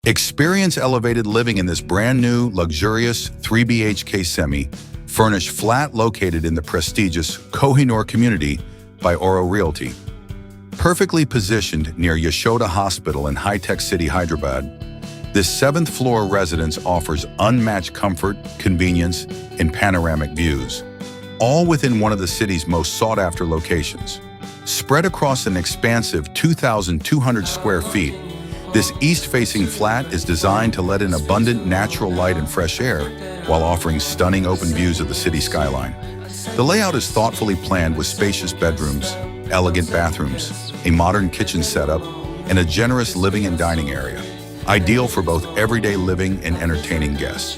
Experience elevated living in this brand new, luxurious 3 BHK semi-furnished flat located in the prestigious Kohinoor community by Auro Realty. Perfectly positioned near Yashoda Hospital in Hitech City, Hyderabad, this 7th-floor residence offers unmatched comfort, convenience, and panoramic views, all within one of the city's most sought-after locations. Spread across an expansive 2,200 square feet, this east-facing flat is designed to let in abundant natural light and fresh air while offering stunning open views of the city skyline. The layout is thoughtfully planned with spacious bedrooms, elegant bathrooms, a modern kitchen setup, and a generous living and dining area, ideal for both everyday living and entertaining guests.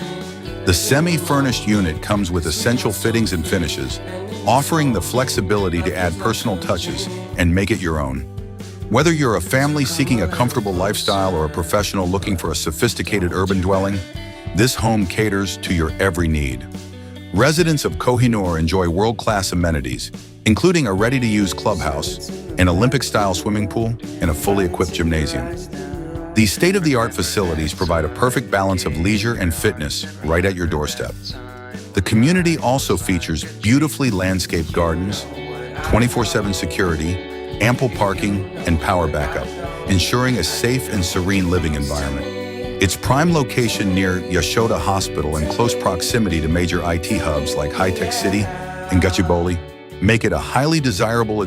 The semi-furnished unit comes with essential fittings and finishes, offering the flexibility to add personal touches and make it your own. Whether you're a family seeking a comfortable lifestyle or a professional looking for a sophisticated urban dwelling, this home caters to your every need. Residents of Kohinoor enjoy world-class amenities, including a ready-to-use clubhouse, an Olympic-style swimming pool, and a fully equipped gymnasium. These state-of-the-art facilities provide a perfect balance of leisure and fitness right at your doorstep. The community also features beautifully landscaped gardens, 24/7 security, ample parking, and power backup, ensuring a safe and serene living environment. Its prime location near Yashoda Hospital and close proximity to major IT hubs like Hitech City and Gachibowli make it a highly desirable